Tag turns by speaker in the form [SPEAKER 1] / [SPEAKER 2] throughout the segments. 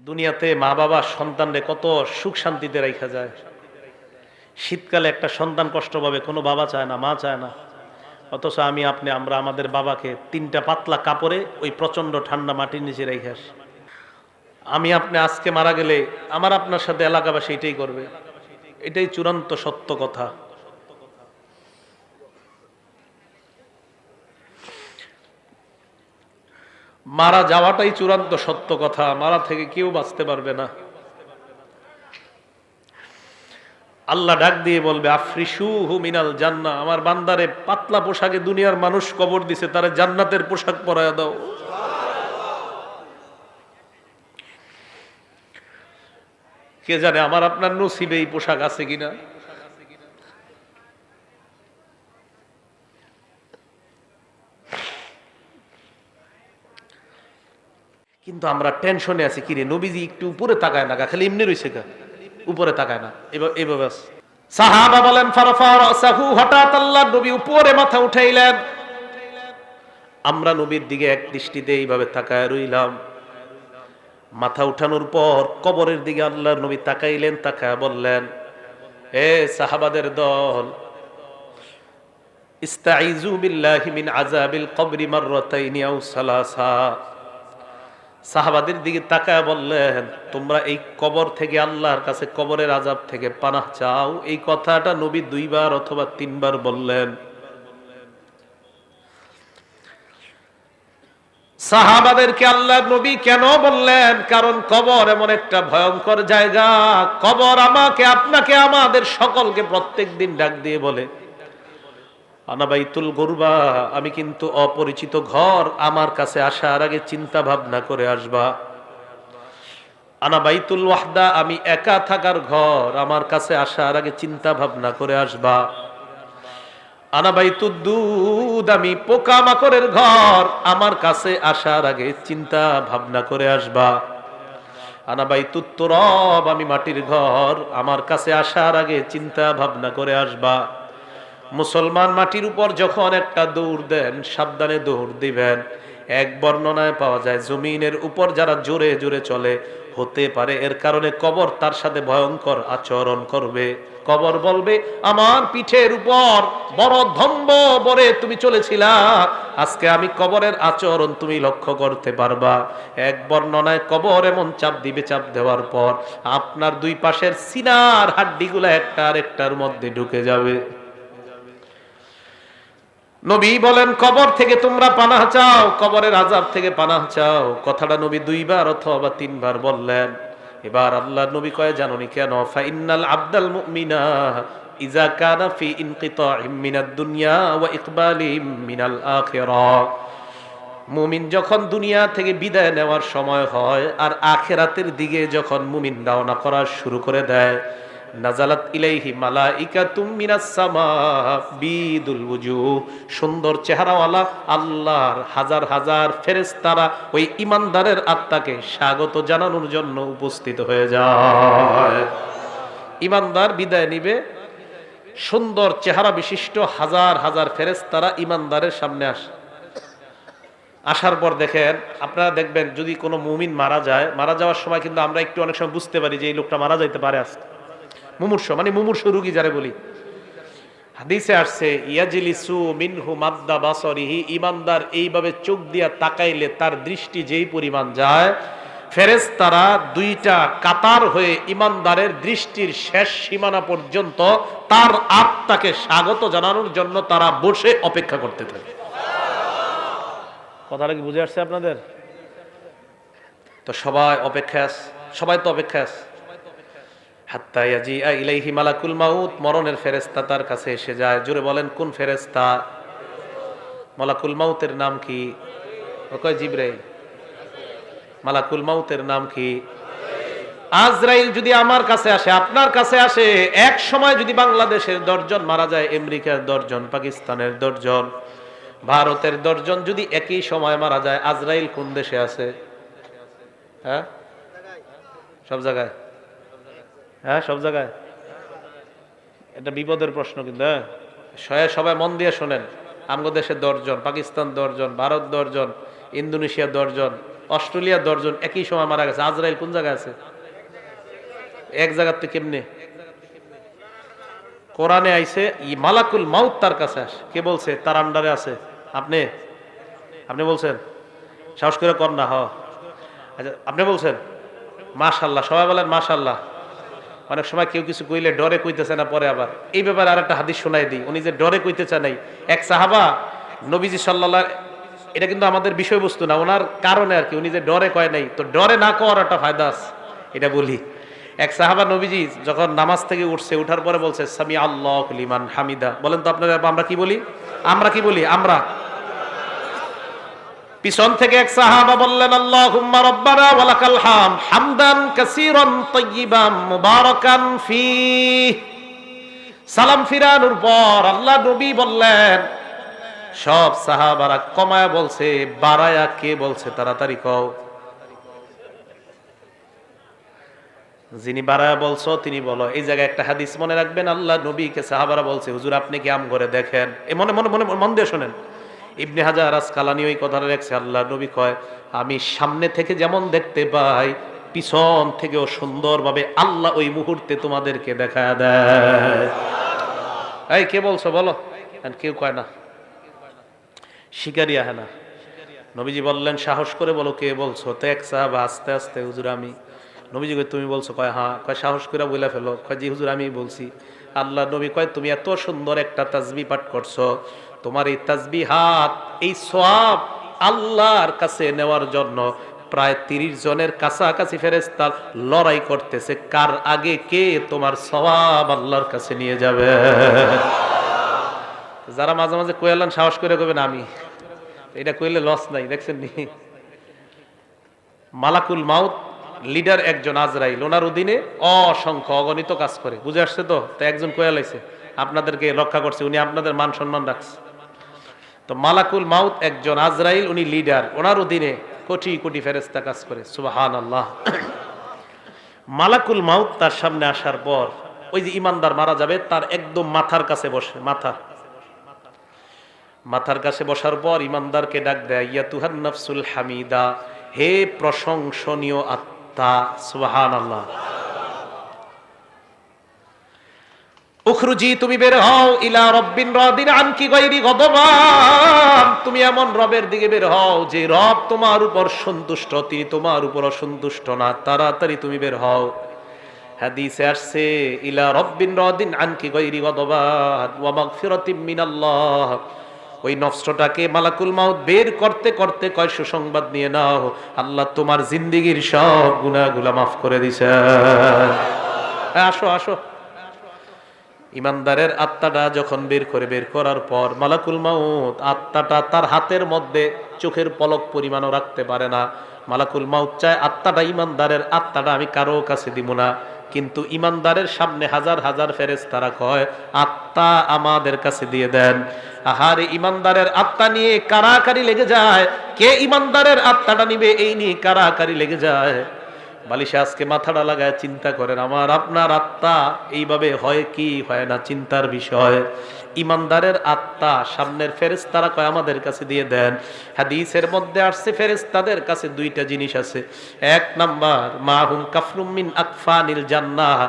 [SPEAKER 1] দুনিয়াতে মা বাবা সন্তানরে কত সুখ শান্তিতে রাখা যায়। শীতকালে একটা সন্তান কষ্ট পাবে, কোনো বাবা চায় না, মা চায় না। অথচ আমরা আমাদের বাবাকে 3টা পাতলা কাপড়ে ওই প্রচন্ড ঠান্ডা মাটির নিচে রেখে আসি। আপনি আজকে মারা গেলে আমার আপনার সাথে এলাকাবাসী এটাই করবে। এটাই চূড়ান্ত সত্য কথা। মারা যাওয়াটাই চূড়ান্ত সত্য কথা। মারা থেকে কেউ বাঁচতে পারবে না। আল্লাহ ডাক দিয়ে বলবে, আফরিসুহু মিনাল জান্নাহ, আমার বান্দারে পাতলা পোশাকে দুনিয়ার মানুষ কবর দিছে, তারে জান্নাতের পোশাক পরায়া দাও। কে জানে আমার আপনার নসিবে এই পোশাক আছে কিনা। কিন্তু আমরা টেনশনে আছি, কিরে নবীজি একটু উপরে তাকায় না, খালি এমনি রইছে কা, উপরে তাকায় না। এভাবে সাহাবা বলেন ফারফা রাসাহু, হঠাৎ আল্লাহ নবী উপরে মাথা উঠাইলেন। আমরা নবীর দিকে এক দৃষ্টিতে এইভাবে তাকায় রইলাম। মাথা উঠানোর পর কবরের দিকে আল্লাহর নবী তাকাইলেন, তাকায় বললেন, হে সাহাবাদের দল, ইস্তাইযু বিল্লাহি মিন আযাবিল কবরি মাররাতাইনি আও সালাসা। সাহাবাদের দিকে তাকায় বললেন, তোমরা এই কবর থেকে, আল্লাহর কাছে কবরের আযাব থেকে পানাহ চাও। এই কথাটা নবী 2 বার অথবা 3 বার বললেন। সাহাবাদেরকে আল্লাহর নবী কেন বললেন? কারণ কবর এমন একটা ভয়ঙ্কর জায়গা। কবর আমাকে, আপনাকে, আমাদের সকলকে প্রত্যেকদিন ডাক দিয়ে বলে, আনা বাইতুল গুরবা, আমি কিন্তু অপরিচিত ঘর, আমার কাছে আসার আগে চিন্তা ভাবনা করে আসবা। আনা বাইতুল ওয়াহদা, আমি একা থাকার ঘর, আমার কাছে আসার আগে চিন্তা ভাবনা করে আসবা। আনা বাইতুদ দুদ, আমি পোকামাকড়ের ঘর, আমার কাছে আসার আগে চিন্তা ভাবনা করে আসবা। আনা বাইতুত তুরাব, আমি মাটির ঘর, আমার কাছে আসার আগে চিন্তা ভাবনা করে আসবা। মুসলমান মাটির উপর যখন একটা দৌড় দেন, সাবধানে দৌড় দিবেন। এক বর্ণনায় পাওয়া যায়, জমিনের উপর যারা জোরে জোরে চলে, হতে পারে এর কারণে কবর তার সাথে ভয়ঙ্কর আচরণ করবে। কবর বলবে, আমার পিঠের উপর বড় ধম্ব বরে তুমি চলেছিলা, আজকে আমি কবরের আচরণ তুমি লক্ষ্য করতে পারবা। এক বর্ণনায় কবর এমন চাপ দিবে, চাপ দেওয়ার পর আপনার 2 পাশের সিনার হাড্ডিগুলো একটা আরেকটার মধ্যে ঢুকে যাবে। নবী বলেন, কবর থেকে তোমরা পানাহ চাও, কবরের আযাব থেকে পানাহ চাও। কথাটা নবী 2 বার অথবা 3 বার বললেন। এবার আল্লাহর নবী কয়, জানোনি কেন? ফাইন্নাল আবদাল মুমিনা ইযা কানা ফি ইনকিতাইম মিনাদ দুনিয়া ওয়া ইকবালিম মিনাল আখিরাহ। মুমিন যখন দুনিয়া থেকে বিদায় নেওয়ার সময় হয় আর আখিরাতের দিকে যখন মুমিন রওনা করা শুরু করে দেয়, নাজালাত ইলাইহি মালাইকাতুম মিনাস সামা বিদুল ওয়ুজুহ, সুন্দর চেহারাওয়ালা আল্লাহর হাজার হাজার ফেরেশতারা ওই ঈমানদারের আত্মাকে স্বাগত জানানোর জন্য উপস্থিত হয়ে যায়। ঈমানদার বিদায় নিবে, সুন্দর চেহারা বিশিষ্ট হাজার হাজার ফেরেশতারা ঈমানদারের সামনে আসে। আসার পর দেখেন, আপনারা দেখবেন যদি কোনো মুমিন মারা যায়, মারা যাওয়ার সময় কিন্তু আমরা একটু অনেক সময় বুঝতে পারি যে এই লোকটা মারা যাইতে পারে আজকে। মুমূর্ষ মানে মুমূর্ষ রোগী যারা বলি, হাদিসে আসছে, ইয়াজলিসু মিনহু মাদ্দা বাসরিহি, ঈমানদার এইভাবে চোখ দিয়া তাকাইলে তার দৃষ্টি যেই পরিমাণ যায়, ফেরেশতারা 2টা কাতার হয়ে ঈমানদারের দৃষ্টির শেষ সীমানা পর্যন্ত তার আত্মাকে স্বাগত জানানোর জন্য তারা বসে অপেক্ষা করতে থাকে। কথাটা কি বুঝে আসছে আপনাদের? তো সবাই অপেক্ষা আছে, সবাই তো অপেক্ষা আছে। হাত্তা ইয়াজিআ ইলাইহি মালাকুল মাউত, মরণের ফেরেশতা তার কাছে এসে যায়। জোরে বলেন, কোন ফেরেশতা? মালাকুল মাউতের নাম কি? কয় জিবরাইল। মালাকুল মাউতের নাম কি? আজরাইল। যদি আমার কাছে আসে, আপনার কাছে আসে, এক সময় যদি বাংলাদেশের 10 জন মারা যায়, আমেরিকার 10 জন, পাকিস্তানের 10 জন, ভারতের 10 জন যদি একই সময় মারা যায়, আজরাইল কোন দেশে আছে? হ্যাঁ, সব জায়গায়। হ্যাঁ, সব জায়গায়। এটা বিপদের প্রশ্ন কিন্তু। হ্যাঁ, সবাই মন দিয়ে শোনেন। আমগো দেশে 10 জন, পাকিস্তান 10 জন, ভারত 10 জন, ইন্দোনেশিয়া 10 জন, অস্ট্রেলিয়া 10 জন একই সময় মারা গেছে। আজরাইল কোন জায়গায় আছে? এক জায়গাতে কেমনে? কোরআনে আইছে মালাকুল মাউত তার কাছে আসে। কে বলছে তার আন্ডারে আছে? আপনি আপনি বলছেন? সাহস করে কর না। আচ্ছা, আপনি বলছেন? মাশাআল্লাহ, সবাই বলেন মাশাআল্লাহ। অনেক সময় কেউ কিছু কইলে ডরে কইতেছে না, পরে আবার এই ব্যাপারে আরেকটা হাদিস শোনাই দিই। উনি যে ডরে কইতেছে নাই, এক সাহাবা নবীজি সাল্লাল্লাহু, এটা কিন্তু আমাদের বিষয়বস্তু না, ওনার কারণে আর কি, উনি যে ডরে কয় নাই, তো ডরে না কওয়ার একটা ফায়দা আছে, এটা বলি। এক সাহাবা নবীজি যখন নামাজ থেকে উঠছে, উঠার পরে বলছে সামি আল্লাহু লিমান হামিদা। বলেন তো আপনারা আমরা কি বলি? আমরা পিছন থেকে এক সাহাবা বললেন আল্লাহুম্মা রাব্বানা ওয়া লাকাল হামদ হামদান কাসীরান তাইয়িবান মুবারাকান ফি। সালাম ফিরানোর পর আল্লাহ নবী বললেন, সব সাহাবারা কমায়া বলছে, বাড়ায়া কে বলছে? তাড়াতাড়ি কও। যিনি বাড়ায়া বলছো তিনি বলো। এই জায়গায় একটা হাদিস মনে রাখবেন, আল্লাহ নবীকে সাহাবারা বলছে হুজুর আপনি কি আম করে দেখেন। এ মনে মনে মনে মন দিয়ে শোনেন। ইবনে হাজার আসকালানী ওই কথাটা লেখছে, আল্লাহ নবী কয় আমি সামনে থেকে যেমন দেখতে পাই, পিছন থেকেও সুন্দরভাবে আল্লাহ ওই মুহূর্তে তোমাদেরকে দেখায় দেয়। এই কে বলছো বলো? কেউ কয় না, শিকারিয়া। হ্যাঁ না, নবীজি বললেন সাহস করে বলো কে বলছো। তো এক সাহাবা আস্তে আস্তে হুজুর আমি। নবীজি কয় তুমি বলছো? কয় হ্যাঁ। কয় সাহস করে বলে ফেলো। কয় জি হুজুর আমি বলছি। আল্লাহ নবী কয় তুমি এত সুন্দর একটা তাসবিহ পাঠ করছো, তোমার এই তাসবিহাত, এই সওয়াব আল্লাহর কাছে নেওয়ার জন্য প্রায় 30 জনের কাছাকাছি ফেরেশতা লড়াই করতেছে, কার আগে কে তোমার সওয়াব আল্লাহর কাছে নিয়ে যাবে। যারা মাঝে মাঝে কইলেন সাহস করে কইবেন আমি, এটা কইলে লস নাই। দেখছেন নি, মালাকুল মাউত লিডার একজন আজরাইল, ওনার অধীনে অসংখ্য অগণিত কাজ করে। বুঝে আসছে তো? তো একজন কয়া লাইছে, আপনাদেরকে রক্ষা করছে, উনি আপনাদের মান সম্মান রাখছে। তো মালাকুল মাউত একজন আজরাইল, উনি লিডার, ওনার অধীনে কোটি কোটি ফেরেশতা কাজ করে। সুবহানাল্লাহ। মালাকুল মাউত তার সামনে আসার পর ওই যে ইমানদার মারা যাবে, তার একদম মাথার কাছে বসে। মাথার কাছে বসার পর ইমানদারকে ডাক দেয়, ইয়াতুহান নাফসুল হামিদা, হে প্রশংসনীয় আত্মা। সুবহানাল্লাহ। উখরুজি, তুমি বের হও, ইলা রব্বিন রাদিন আনকি গায়রি গদবান, তুমি এমন রবের দিকে বের হও যে রব তোমার উপর সন্তুষ্ট, তিনি তোমার উপর অসন্তুষ্ট না। তাড়াতাড়ি তুমি বের হও। হাদিসে আসছে ইলা রব্বিন রাদিন আনকি গায়রি গদবান ওয়া মাগফিরাতিম মিনাল্লাহ। ওই নফসটাকে মালাকুল মাউত বের করতে করতে কয় সুসংবাদ নিয়ে নাও, আল্লাহ তোমার জিন্দেগীর সব গুনাহগুলো মাফ করে দিয়েছেন। আসো আসো। ইমানদারের আত্মাটা যখন বের করার পর মালাকুল মাউত আত্মাটা তার হাতের মধ্যে চোখের পলক পরিমাণও রাখতে পারে না। মালাকুল মাউত চায় আত্মাটা, ইমানদারের আত্মাটা আমি কারো কাছে দিব না, কিন্তু ইমানদারের সামনে হাজার হাজার ফেরেশতারা কয় আত্মা আমাদের কাছে দিয়ে দেন। আহারে ইমানদারের আত্মা নিয়ে কারাকারি লেগে যায়, কে ইমানদারের আত্মাটা নিবে এই নিয়ে কারাকারি লেগে যায়। বালিশে আজকে মাথাটা লাগায় চিন্তা করেন, আমার আপনার আত্মা এইভাবে হয় কি হয় না, চিন্তার বিষয়। ইমানদারের আত্মা সামনের ফেরেশতারা কয় আমাদের কাছে দিয়ে দেন। হাদিসের মধ্যে আসছে ফেরেশতাদের কাছে দুইটা জিনিস আছে। এক নাম্বার মাহুম কাফরুম মিন আকফানিল জান্নাহ,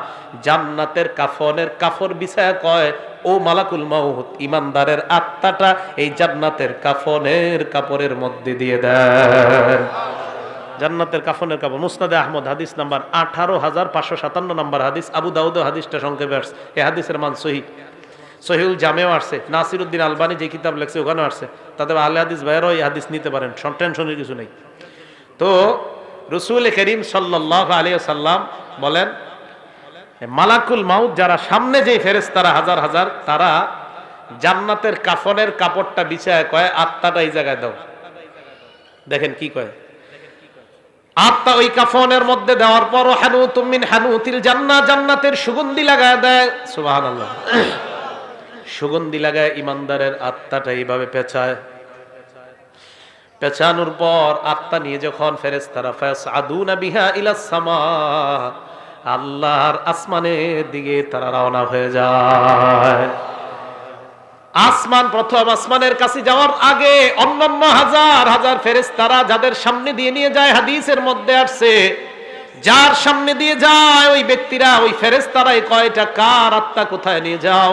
[SPEAKER 1] জান্নাতের কাফনের কাফর বিছায়া কয় ও মালাকুল মাউত, ইমানদারের আত্মাটা এই জান্নাতের কাফনের কাপড়ের মধ্যে দিয়ে দেন। জান্নাতের কাফনের কাপড়। মুসনাদে আহমদ হাদিস নাম্বার 18,557 নাম্বার হাদিস। আবু দাউদ হাদিসটা সংক্ষেপে আসছে। এই হাদিসের মান সহিহ। সহিহুল জামেও আসছে। নাসিরউদ্দিন আলবানী যে কিতাব লেখছে ওখানেও আসছে। তাতে আহলে হাদিস ভাইয়েরাও এই হাদিস নিতে পারেন, টেনশনের কিছু নেই। তো রাসূল করিম সাল্লাল্লাহু আলাইহি ওয়াসাল্লাম বলেন মালাকুল মাউত যারা সামনে যে ফেরেশতারা হাজার হাজার, তারা জান্নাতের কাফনের কাপড়টা বিছায় কয় আত্মাটা এই জায়গায় দাও। দেখেন কি কয়, আত্মা ওই কাফনের মধ্যে দেওয়ার পর হানুতুম মিন হানুতিল জান্নাহ, জান্নাতের সুগন্ধি লাগায় দেয়। সুবহানাল্লাহ। সুগন্ধি লাগায় ইমানদারের আত্মাটা এইভাবে পেঁচায়। পেঁচানোর পর আত্মা নিয়ে যখন ফেরেশতারা ফায়াসআদুনা বিহা ইলাস সামা, আল্লাহর আসমানের দিকে তারা রওনা হয়ে যায়। আসমান, প্রথম আসমানের কাছে যাওয়ার আগে অন্যান্য হাজার হাজার ফেরেশতারা যাদের সামনে দিয়ে নিয়ে যায়, হাদিসের মধ্যে আসছে যার সামনে দিয়ে যায় ওই ব্যক্তিরা, ওই ফেরেশতারাই কয়টা কার আত্মা কোথায় নিয়ে যাও?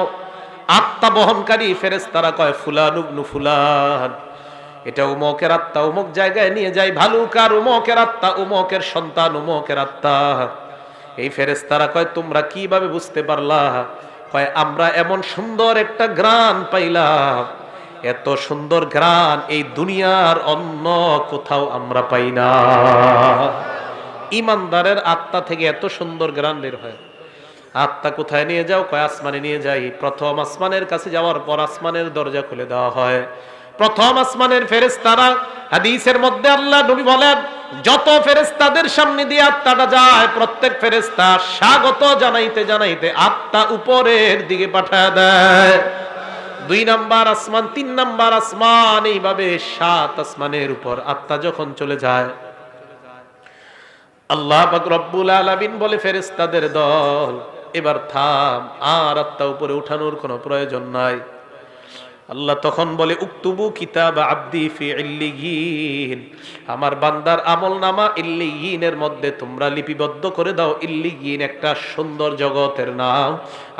[SPEAKER 1] আত্মা বহনকারী ফেরেশতারা কয় ফুলান ইবনু ফুলান, এটা উমকের আত্মা উমক জায়গায় নিয়ে যায়, ভালুকার উমকের আত্মা উমকের সন্তান উমকের আত্মা। এই ফেরেশতারা কয় তোমরা কিভাবে বুঝতে পারলা? কয় আমরা এমন সুন্দর একটা ঘ্রাণ পাইলাম, এত সুন্দর ঘ্রাণ এই দুনিয়ার অন্য কোথাও আমরা পাই না। ইমানদারের আত্মা থেকে এত সুন্দর ঘ্রাণ বের হয়। আত্মা কোথায় নিয়ে যাও? কয় আসমানে নিয়ে যাই। প্রথম আসমানের কাছে যাওয়ার পর আসমানের দরজা খুলে দেওয়া হয়। প্রথম আসমানের ফেরেশতারা, হাদিসের মধ্যে আল্লাহ নবী বলেন যত ফেরেশতাদের সামনে দিয়ে আত্মাটা যায় প্রত্যেক ফেরেশতা স্বাগত জানাইতে জানাইতে আত্মা উপরের দিকে পাঠায় দেয়। 2 নাম্বার আসমান, 3 নাম্বার আসমান, এইভাবে 7 আসমানের উপর আত্মা যখন চলে যায়, আল্লাহ পাক রব্বুল আলামিন বলে ফেরেশতাদের দল এবার থাম, আর আত্মা উপরে উঠানোর কোনো প্রয়োজন নাই। আল্লাহ তখন বলে উকতুবু কিতাব আব্দি ফি ইল্লিয়িন, আমার বান্দার আমলনামা ইল্লিয়িনের মধ্যে তোমরা লিপিবদ্ধ করে দাও। ইল্লিয়িন একটা সুন্দর জগতের নাম।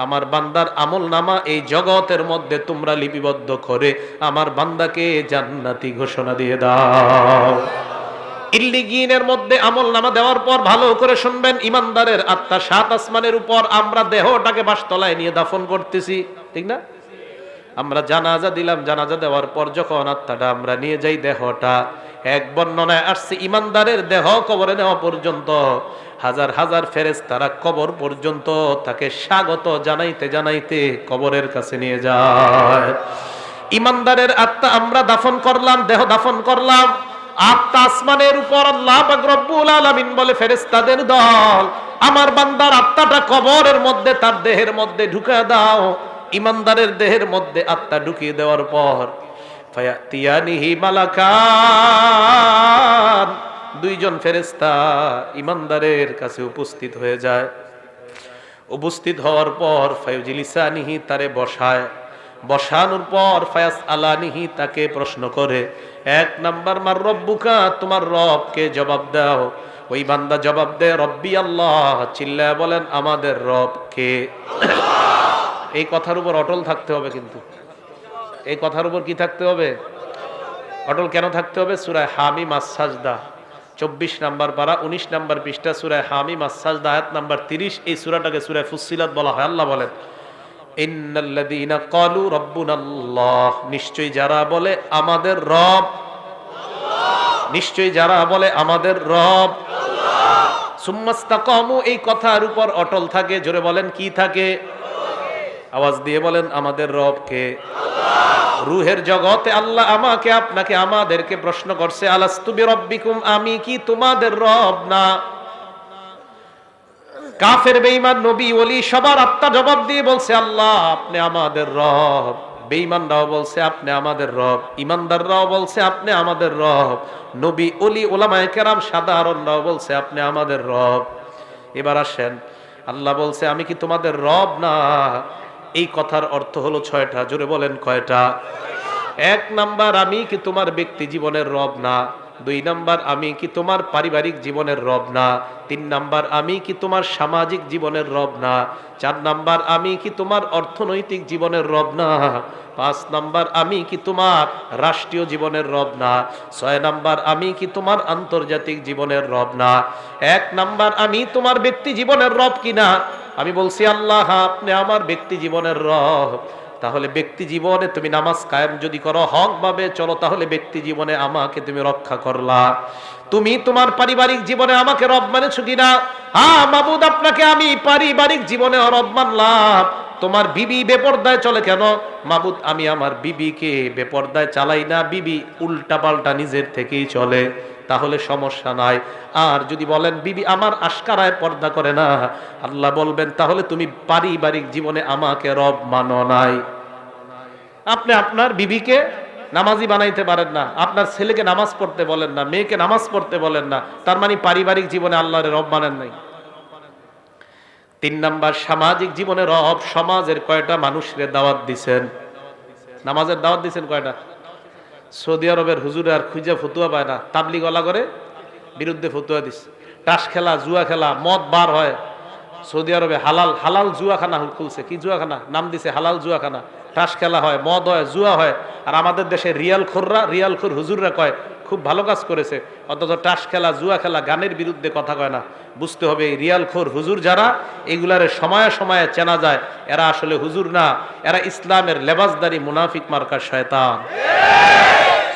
[SPEAKER 1] আমার বান্দার আমলনামা এই জগতের মধ্যে তোমরা লিপিবদ্ধ করে আমার বান্দাকে জান্নাতি ঘোষণা দিয়ে দাও। ইল্লিয়িনের মধ্যে আমলনামা দেওয়ার পর ভালো করে শুনবেন, ইমানদারের আত্মা 7 আসমানের উপর, আমরা দেহটাকে বাসতলায় নিয়ে দাফন করতেছি, ঠিক না? আমরা জানাজা দিলাম, জানাজা দেওয়ার পর যখন আত্মাটা আমরা নিয়ে যাই, দেহটা এক বর্ণনায় আসছে ইমানদারের দেহ কবরে নেওয়া পর্যন্ত হাজার হাজার ফেরেশতারা কবর পর্যন্ত তাকে স্বাগত জানাইতে জানাইতে কবরের কাছে নিয়ে যায়। ইমানদারের আত্মা আমরা দাফন করলাম, দেহ দাফন করলাম, আত্মা আসমানের উপর। আল্লাহ পাক রব্বুল আলামিন বলে ফেরেশতাদের দল আমার বান্দার আত্মাটা কবরের মধ্যে তার দেহের মধ্যে ঢুকিয়ে দাও। ইমানদারের দেহের মধ্যে আত্মা ঢুকিয়ে দেওয়ার পর ফায়াতিয়ানিহি মালাকান, 2 জন ফেরেশতা ইমানদারের কাছে উপস্থিত হয়ে যায়। উপস্থিত হওয়ার পর ফায়ুজলিসানিহি, তারে বসায়, বসানোর পর ফায়াস আলানিহি, তাকে প্রশ্ন করে। 1 নাম্বার মার রব্বুকা, তোমার রবকে জবাব দাও। ওই বান্দা জবাব দেয় রব্বি আল্লাহ, চিল্লায় বলেন আমাদের রব কে? এই কথার উপর অটল থাকতে হবে, কিন্তু এই কথার উপর কি থাকতে হবে? অটল কেন থাকতে হবে? সূরা হামিম আস-সাজদা 24 নাম্বার পারা 19 নাম্বার পৃষ্ঠা, সূরা হামিম আস-সাজদা আয়াত নাম্বার 30। এই সূরাটাকে সূরা ফুসসিলাত বলা হয়। আল্লাহ বলেন ইন্নাল্লাযীনা ক্বালু রাব্বুনাল্লাহ, নিশ্চয়ই যারা বলে আমাদের রব আল্লাহ, নিশ্চয়ই যারা বলে আমাদের রব আল্লাহ, সুম্মাস্তাকামু, এই কথার উপর অটল থাকে। জোরে বলেন কি থাকে? আওয়াজ দিয়ে বলেন আমাদের রব কে? আল্লাহ। রূহের জগতে আল্লাহ আমাকে আপনাকে আমাদেরকে প্রশ্ন করছে আলাস্তু বিরাব্বিকুম, আমি কি তোমাদের রব না? কাফের বেঈমান নবী ওলি সবার আত্মা জবাব দিয়ে বলছে আল্লাহ আপনি আমাদের রব। বেঈমানরাও বলছে আপনি আমাদের রব, ইমানদাররাও বলছে আপনি আমাদের রব, নবী ওলি ওলামায়ে কেরাম সাধারণরাও বলছে আপনি আমাদের রব। এবার আসেন, আল্লাহ বলছে আমি কি তোমাদের রব না? এই কথার অর্থ হলো 6টা। জোরে বলেন কয়টা? 1 নাম্বার, আমি কি তোমার ব্যক্তি জীবনের রব না? 2 নাম্বার, আমি কি তোমার পারিবারিক জীবনের রব না? 3 নাম্বার, আমি কি তোমার সামাজিক জীবনের রব না? 4 নাম্বার, আমি কি তোমার অর্থনৈতিক জীবনের রব না? 5 নাম্বার, আমি কি তোমার রাষ্ট্রীয় জীবনের রব না? 6 নাম্বার, আমি কি তোমার আন্তর্জাতিক জীবনের রব না? 1 নাম্বার, আমি তোমার ব্যক্তি জীবনের রব কিনা? আমি বলছি আল্লাহ আপনি আমার ব্যক্তি জীবনের রব। তাহলে ব্যক্তি জীবনে তুমি নামাজ কায়েম যদি করো, হক ভাবে চলো, তাহলে ব্যক্তি জীবনে আমাকে তুমি রক্ষা করলা। তুমি তোমার পারিবারিক জীবনে আমাকে রব মানেছো কিনা? হ্যাঁ মাবুদ, আপনাকে আমি পারিবারিক জীবনে রব মানলাম। তোমার বিবি বেপরদায় চলে কেন? মাবুদ, আমি আমার বিবিকে বেপরদায় চালাই না, বিবি উল্টা পাল্টা নিজের থেকেই চলে, তাহলে সমস্যা নাই। আর যদি বলেন বিবি আমার আশকারায় পর্দা করে না, আল্লাহ বলবেন তাহলে তুমি পারিবারিক জীবনে আমাকে রব মানো নাই। আপনি আপনার বিবিকে নামাজি বানাইতে পারেন না, আপনার ছেলেকে নামাজ পড়তে বলেন না, মেয়েকে নামাজ পড়তে বলেন না, তার মানে পারিবারিক জীবনে আল্লাহর রব মানেন নাই। 3 নাম্বার, সামাজিক জীবনে রব, সমাজের কয়টা মানুষরে দাওয়াত দিছেন? নামাজের দাওয়াত দিচ্ছেন কয়টা? সৌদি আরবের হুজুরে আর খুঁজে ফতুয়া পায় না, তাবলিগ ওয়ালা করে বিরুদ্ধে ফতুয়া দিচ্ছে। তাস খেলা, জুয়া খেলা, মদ বার হয় সৌদি আরবে। হালাল হালাল জুয়াখানা খুলছে। কি জুয়াখানা? নাম দিছে হালাল জুয়াখানা। তাস খেলা হয়, মদ হয়, জুয়া হয়। আর আমাদের দেশে রিয়াল খোর হুজুররা কয় খুব ভালো কাজ করেছে, অথচ তাস খেলা, জুয়া খেলা, গানের বিরুদ্ধে কথা কয় না। বুঝতে হবে এই রিয়াল খোর হুজুর যারা, এগুলারে সময়ে সময়ে চেনা যায় এরা আসলে হুজুর না, এরা ইসলামের লেবাসদারি মুনাফিক মার্কা শয়তান।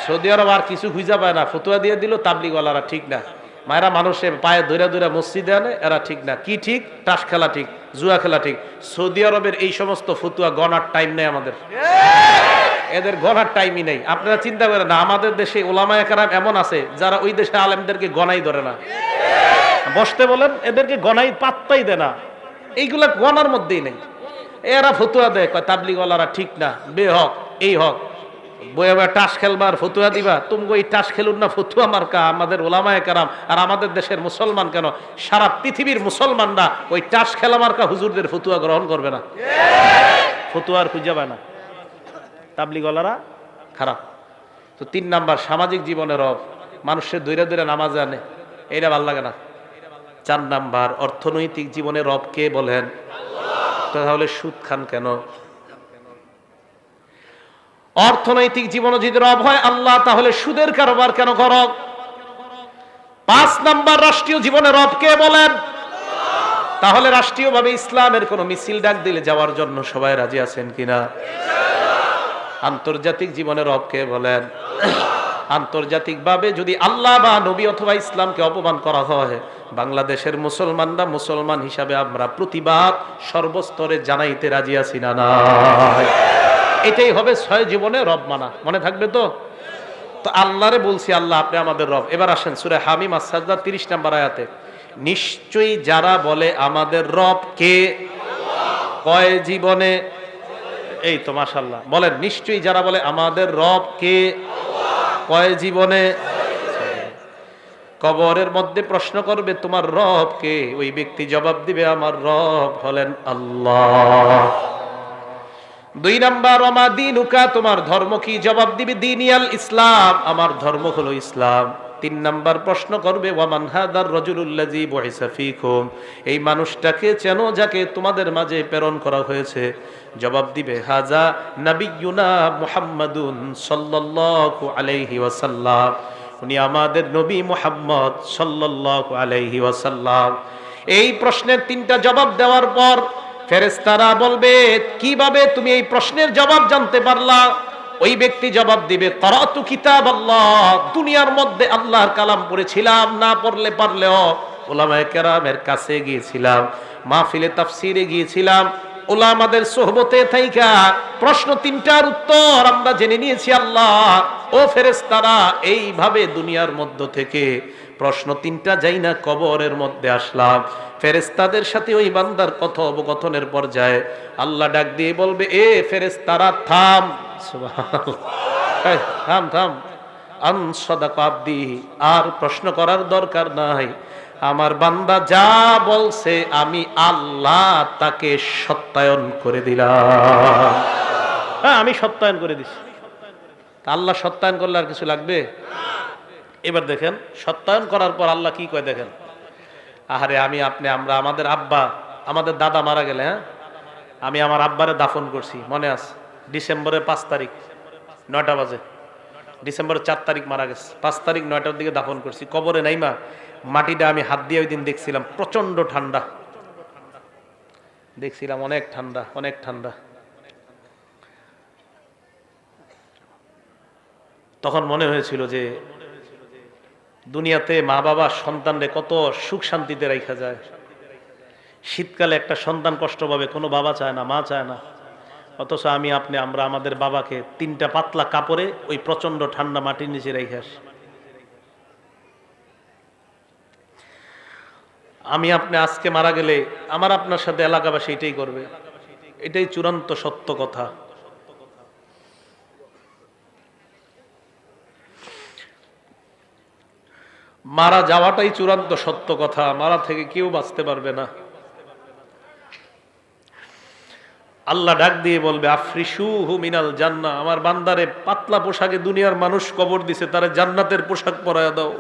[SPEAKER 1] সৌদি আরব আর কিছু খুঁজা পায় না, ফতুয়া দিয়ে দিল তাবলিগওয়ালারা ঠিক না। মায়েরা মানুষের পায়ে ধরে ধরে মসজিদে আনে, এরা ঠিক না। কি ঠিক? তাস খেলা ঠিক, জুয়া খেলা ঠিক। সৌদি আরবের এই সমস্ত ফতুয়া গণার টাইম নেই আমাদের, এদের গণার টাইমই নেই। আপনারা চিন্তা করেন না, আমাদের দেশে ওলামায়ে কেরাম এমন আছে যারা ওই দেশে আলেমদেরকে গণাই ধরে না। বসতে বলেন, এদেরকে গণাই পাত্তাই দেয় না, এইগুলা গণার মধ্যেই নেই। এরা ফতুয়া দেয়, কয় তাবলিগওয়ালারা ঠিক না, বে হক, এই হক। বইয়া টাস খেলবার ফতুয়া দিবা, তুমি ওই টাস খেলুন না ফতুয়া মার্কা আমাদের ওলামায়ে কেরাম। আর আমাদের দেশের মুসলমান কেন, সারা পৃথিবীর মুসলমানরা ওই টাস খেলা মার্কা হুজুরদের ফতুয়া গ্রহণ করবে না, ফতুয়ার খুঁজে পায় না। তাবলিগওয়ালারা খারাপ। তো 3 নাম্বার সামাজিক জীবনের রব, মানুষের দৈরা দৈরা নামাজ আনে, এইটা ভাল লাগে না। 4 নাম্বার অর্থনৈতিক জীবনের রব কে বলেন? তাহলে সুদ খান কেন? অর্থনৈতিক জীবনে যদি রব হয় আল্লাহ, তাহলে সুদের কারবার কেন করো? 5 নাম্বার রাষ্ট্রীয় জীবনে রব কে বলেন? তাহলে রাষ্ট্রীয়ভাবে ইসলামের কোন মিছিল ডাক দিলে যাওয়ার জন্য সবাই রাজি আছেন কিনা? আন্তর্জাতিক জীবনে রব কে বলেন? আন্তর্জাতিকভাবে যদি আল্লাহ বা নবী অথবা ইসলামকে অপমান করা হয়, বাংলাদেশের মুসলমানরা মুসলমান হিসাবে আমরা প্রতিবাদ সর্বস্তরে জানাইতে রাজি আছি না নাই? এটাই হবে 6 জীবনে রব মানা। মনে থাকবে তো? তো আল্লাহরে বলছি আল্লাহ আপনি আমাদের রব। এবার আসেন সূরা হামিম আস-সাজদা 30 নম্বর আয়াতে, নিশ্চয়ই যারা বলে আমাদের রব কে, কয় জীবনে? এই তো মাশাআল্লাহ, বলেন নিশ্চয়ই যারা বলে আমাদের রব কে, কয় জীবনে? কবরের মধ্যে প্রশ্ন করবে তোমার রব কে, ওই ব্যক্তি জবাব দিবে আমার রব হলেন আল্লাহ। 2 নাম্বার ওমা দীনুকা, তোমার ধর্ম কি? জবাব দিবে দীনিয়াল ইসলাম, আমার ধর্ম হলো ইসলাম। 3 নাম্বার প্রশ্ন করবে ওয়ামান হাদার রাজুলুল্লাযী বুইসা ফীকুম, এই মানুষটাকে চেনো যাকে তোমাদের মাঝে প্রেরণ করা হয়েছে? জবাব দিবে হাজা নাবিয়ুনা মুহাম্মাদুন সাল্লাল্লাহু আলাইহি ওয়াসাল্লাম, উনি আমাদের নবী মুহাম্মদ সাল্লাল্লাহু আলাইহি ওয়াসাল্লাম। এই প্রশ্নের 3টা জবাব দেওয়ার পর ফেরেশতারা বলবে কিভাবে তুমি এই প্রশ্নের জবাব জানতে পারলা? ওই ব্যক্তি জবাব দিবে ক্বরাতু কিতাবাল্লাহ, দুনিয়ার মধ্যে আল্লাহর কালাম পড়েছিলাম, না পড়লে পারলেও উলামায়ে কেরামের কাছে গিয়েছিলাম, মাহফিলে তাফসীরে গিয়েছিলাম, উলামাদের সোহবতে থাইকা প্রশ্ন 3টার উত্তর আমরা জেনে নিয়েছি আল্লাহ। ও ফেরেশতারা, এইভাবে দুনিয়ার মধ্য থেকে প্রশ্ন 3টা যাই না কবরের মধ্যে আসলাম। ফেরেশতাদের সাথে ওই বান্দার কথোপকথনের পর্যায়ে আল্লাহ ডাক দিয়ে বলবে এ ফেরেশতারা থাম, সুবহানাল্লাহ, থাম থাম, আন সাদাকা আবদি, আর প্রশ্ন করার দরকার নাই, আমার বান্দা যা বলছে আমি আল্লাহ তাকে সত্যায়ন করে দিলাম। হ্যাঁ, আমি সত্যায়ন করে দিছি। আল্লাহ সত্যায়ন করলে আর কিছু লাগবে? এবার দেখেন সত্যায়ন করার পর আল্লাহ কি কয় দেখেন। আহারে আমি আপনি আমরা আমাদের আব্বা আমাদের দাদা মারা গেলে, হ্যাঁ আমি আমার আব্বারে দাফন করছি, মনে আছে? ডিসেম্বরের 5 তারিখ 9টা বাজে, ডিসেম্বরের 4 তারিখ মারা গেছে, 5 তারিখ 9টার দিকে দাফন করছি। কবরে নাইমা মাটিটা আমি হাত দিয়ে ওই দিন দেখছিলাম, প্রচন্ড ঠান্ডা দেখছিলাম, অনেক ঠান্ডা, অনেক ঠান্ডা। তখন মনে হয়েছিল যে দুনিয়াতে মা বাবা সন্তানরে কত সুখ শান্তিতে রাখা যায়। শীতকালে একটা সন্তান কষ্ট পাবে, কোনো বাবা চায় না, মা চায় না, অথচ আমি আপনি আমরা আমাদের বাবাকে 3টা পাতলা কাপড়ে ওই প্রচন্ড ঠান্ডা মাটির নিচে রেখে আসি। আমি আপনি আজকে মারা গেলে আমার আপনার সাথে এলাকাবাসী এটাই করবে, এটাই চূড়ান্ত সত্য কথা। মারা যাওয়াটাই চূড়ান্ত সত্য কথা, মারা থেকে কেউ বাঁচতে পারবে না। আল্লাহ ডাক দিয়ে বলবে আফরিশুহু মিনাল জান্নাহ, আমার বান্দারে পাতলা পোশাকে দুনিয়ার মানুষ কবর দিছে, তারে জান্নাতের পোশাক পরায়া দাও।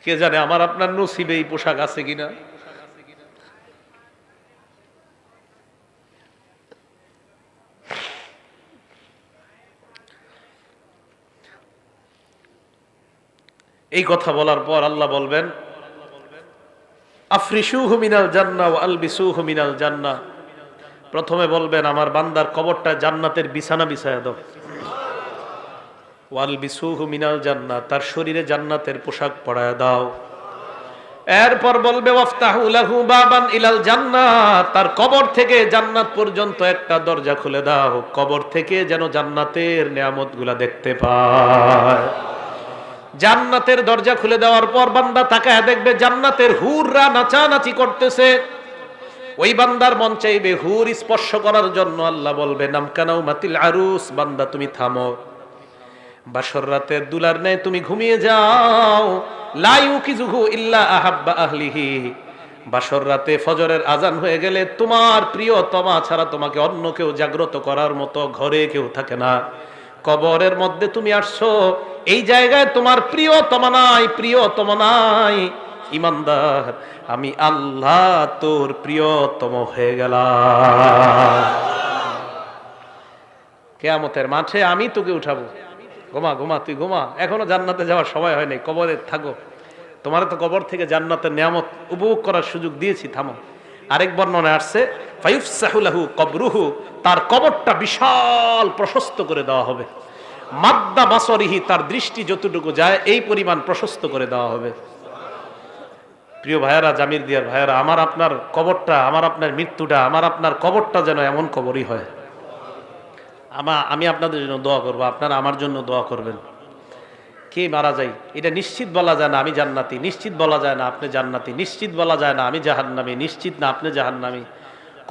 [SPEAKER 1] কে জানে আমার আপনার নসিবে এই পোশাক আছে কিনা। এই কথা বলার পর আল্লাহ বলবেন আফরিশুহু মিনাল জান্নাহ ওয়া আলবিসুহু মিনাল জান্নাহ, প্রথমে বলবেন আমার বান্দার কবরটা জান্নাতের বিছানা বিছায়া দাও। ওয়া আলবিসুহু মিনাল জান্নাহ, তার শরীরে জান্নাতের পোশাক পরায়া দাও। এরপর বলবে ওয়াফতাহু লাহু বাবান ইলাল জান্নাহ, তার কবর থেকে জান্নাত পর্যন্ত একটা দরজা খুলে দাও, কবর থেকে যেন জান্নাতের নিয়ামতগুলা দেখতে পায়। জান্নাতের দরজা খুলে দেওয়ার পর বান্দা তাকায় দেখবে জান্নাতের হুররা নাচানাচি করতেছে। ওই বান্দার মন চাইবে হুর স্পর্শ করার জন্য। আল্লাহ বলবে নামকানাউ মাতিল আরুস, বান্দা তুমি থামো, বাসর রাতের দুলার নেই তুমি ঘুমিয়ে যাও। লা ইউকিজুহু ইল্লা আহাব্বা আহলিহি, বাসর রাতে ফজরের আজান হয়ে গেলে তোমার প্রিয়তমা ছাড়া তোমাকে অন্য কেউ জাগ্রত করার মতো ঘরে কেউ থাকে না। কবরের মধ্যে তুমি আসছো, এই জায়গায় তোমার প্রিয়তমা নাই, প্রিয়তমা নাই। ইমানদার, আমি আল্লাহ তোর প্রিয়তম হয়ে গেলাম। কিয়ামতের মাঠে আমি তোকে উঠাবো। ঘুমা ঘুমা, তুই ঘুমা, এখনো জান্নাতে যাওয়ার সময় হয় নাই, কবরে থাকো। তোমার তো কবর থেকে জান্নাতের নিয়ামত উপভোগ করার সুযোগ দিয়েছি, থামো। আরেক বর্ণনায় আসছে ফায়ুফসাহু লাহু কবরুহু, তার কবরটা বিশাল প্রশস্ত করে দেওয়া হবে। মাদ্দা বাসরিহি, তার দৃষ্টি যতটুকু যায় এই পরিমাণ প্রশস্ত করে দেওয়া হবে। প্রিয় ভাইয়েরা, জামির দিয়ার ভাইয়েরা, আমার আপনার কবরটা, আমার আপনার মৃত্যুটা, আমার আপনার কবরটা যেন এমন কবরই হয়। আমি আপনাদের জন্য দোয়া করবো, আপনারা আমার জন্য দোয়া করবেন। কে মারা যায় এটা নিশ্চিত বলা যায় না আমি জান্নাতি, নিশ্চিত বলা যায় না আপনি জান্নাতি, নিশ্চিত বলা যায় না আমি জাহান্নামী, নিশ্চিত না আপনি জাহান্নামী।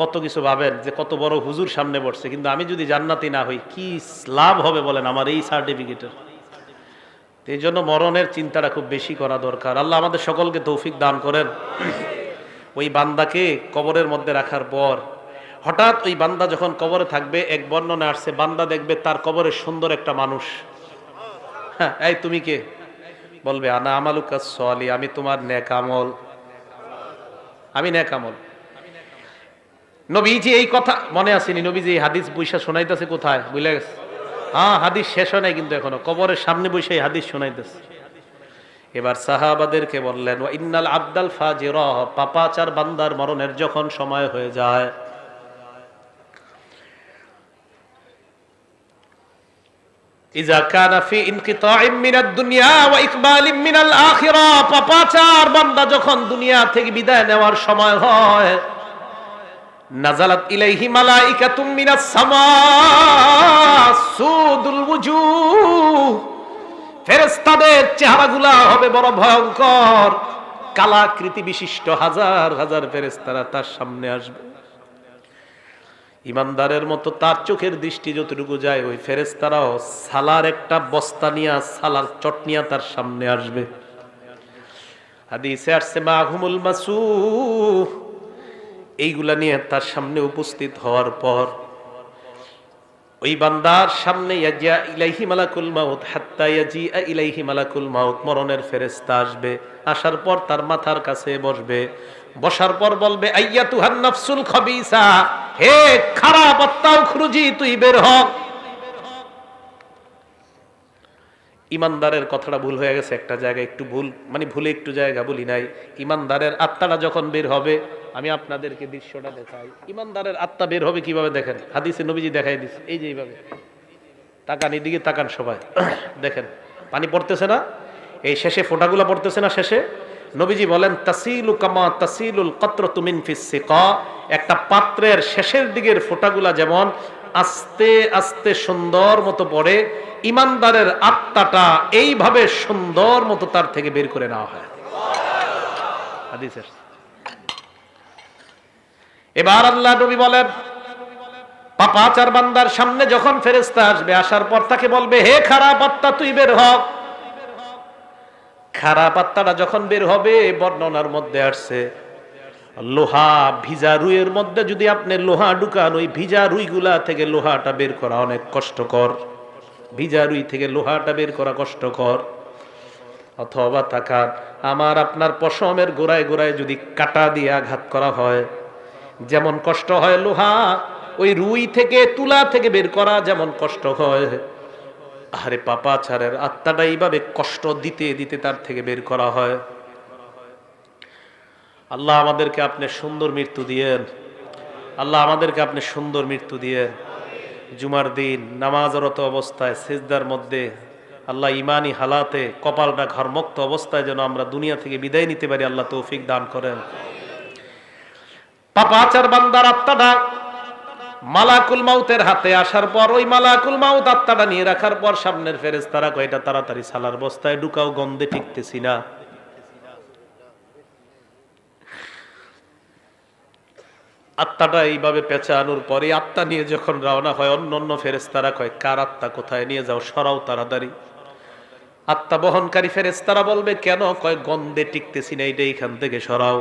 [SPEAKER 1] কত কিছু ভাবেন যে কত বড় হুজুর সামনে বসছে, কিন্তু আমি যদি জান্নাতি না হই কি লাভ হবে বলেন আমার এই সার্টিফিকেটের। এই জন্য মরণের চিন্তাটা খুব বেশি করা দরকার। আল্লাহ আমাদের সকলকে তৌফিক দান করেন। ওই বান্দাকে কবরের মধ্যে রাখার পর হঠাৎ ওই বান্দা যখন কবরে থাকবে, এক বর্ণনা আসছে বান্দা দেখবে তার কবরে সুন্দর একটা মানুষ। হ্যাঁ, এই তুমি কে? বলবে আনা আমালুকাস সলি, আমি তোমার নেক আমল, আমি নেক আমল। নবীজি এই কথা মনে আসেনি, নবীজি এই হাদিস বৈশা শোনাইতেছে কোথায় বুঝলে গেছে? হ্যাঁ, হাদিস শেষ হয় নাই কিন্তু এখনো, কবরের সামনে বসে এই হাদিস শোনাইতেছে। এবার সাহাবাদেরকে বললেন ওয়া ইন্নাল আবদাল ফাজিরা, পাপাচার বান্দার মরণের যখন সময় হয়ে যায়, ইজা কানা ফি ইনকিতাইম মিনাদ দুনিয়া ওয়া ইকবালিম মিনাল আখিরা, পাপাচার বান্দা যখন দুনিয়া থেকে বিদায় নেওয়ার সময় হয়, নাজালাত ইলাইহি মালাইকাতুম মিনাস সামা সুদুল ওয়ুজুহ, ফেরেশতাদের চেহারাগুলা হবে বড় ভয়ঙ্কর, কালাকৃতি বিশিষ্ট হাজার হাজার ফেরেশতারা তার সামনে আসবে। ইমানদারের মতো তার চোখের দৃষ্টি যতটুকু যায়, ওই ফেরেশতারাও সালার একটা বস্তা নিয়ে, সালার চটনিয়া তার সামনে আসবে। হাদিসে আসছে মাহুমুল মাসুহ, এইগুলা নিয়ে তার সামনে উপস্থিত হওয়ার পর ওই বান্দার সামনে ইয়াজিয়া ইলাইহি মালাকুল মাউত হাত্তা ইয়াজিআ ইলাইহি মালাকুল মাউত, মরণের ফেরেশতা আসবে। আসার পর তার মাথার কাছে বসবে, বসার পর বলবে আইয়াতুহান নাফসুল খাবিসা, হে খারাপ আত্মা উখরুজি, তুই বের হ। ইমানদারের কথাটা ভুল হয়ে গেছে একটা জায়গায়, একটু ভুল মানে ভুলে একটু জায়গা বলি নাই। ইমানদারের আত্মাটা যখন বের হবে, আমি আপনাদেরকে দৃশ্যটা দেখাই। ইমানদারের আত্মা বের হবে কিভাবে দেখেন, হাদিসে নবীজি দেখাই দিচ্ছে। এই যে এইভাবে তাকান, এদিকে তাকান সবাই, দেখেন পানি পড়তেছে না, এই শেষে ফোঁটাগুলো পড়তেছে না শেষে। নবীজি বলেন তাসিলু কামা তাসিলুল কাতরাতু মিন ফিস সিকা, একটা পাত্রের শেষের দিকের ফোঁটাগুলা যেমন আস্তে আস্তে সুন্দর মতো পড়ে, ইমানদারের আত্মাটা এইভাবে সুন্দর মতো তার থেকে বের করে নেওয়া হয় হাদিসের। এবার আল্লাহ নবী বলেন পাপাচার বান্দার সামনে যখন ফেরেশতা আসবে, আসার পর তাকে বলবে হে খারাপ আত্মা তুই বের হ। খারাপ আত্মাটা যখন বের হবে, বর্ণনার মধ্যে আসছে লোহা ভিজা রুইয়ের মধ্যে যদি আপনি লোহা ঢুকান, ওই ভিজা রুইগুলা থেকে লোহাটা বের করা অনেক কষ্টকর। ভিজা রুই থেকে লোহাটা বের করা কষ্টকর। অথবা তাকান, আমার আপনার পশমের গোড়ায় গোড়ায় যদি কাঁটা দিয়ে আঘাত করা হয়, যেমন কষ্ট হয় লোহা, ওই রুই থেকে তুলা থেকে বের করা যেমন কষ্ট হয়, আরে পাপাচারের আত্মাটা এইভাবে কষ্ট দিতে দিতে তার থেকে বের করা হয়। আল্লাহ আমাদেরকে আপনি সুন্দর মৃত্যু দিয়েন। আল্লাহ আমাদেরকে আপনি সুন্দর মৃত্যু দিয়েন। জুমার দিন নামাজরত অবস্থায় সিজদার মধ্যে আল্লাহ ইমানি হালাতে কপালটা ঘরমুক্ত অবস্থায় যেন আমরা দুনিয়া থেকে বিদায় নিতে পারি, আল্লাহ তৌফিক দান করেন। পাপাচার বান্দার আত্মাটা মালাকুল মাউতের হাতে আসার পর, ওই মালাকুল মাউত আত্মাটা নিয়ে রাখার পর সামনের ফেরেশতারা কয় এটা তাড়াতাড়ি সালার বস্তায় ঢুকাও, গন্ধে টিকতেছি না। আত্মাটা এইভাবে পেঁচানোর পরে আত্মা নিয়ে যখন রওনা হয়, অন্য ফেরেশতারা কয় কার আত্মা কোথায় নিয়ে যাও, সরাও তাড়াতাড়ি। আত্মা বহনকারী ফেরেশতারা বলবে কেন? কয় গন্ধে টিকতেছি না, এইটা এখান থেকে সরাও।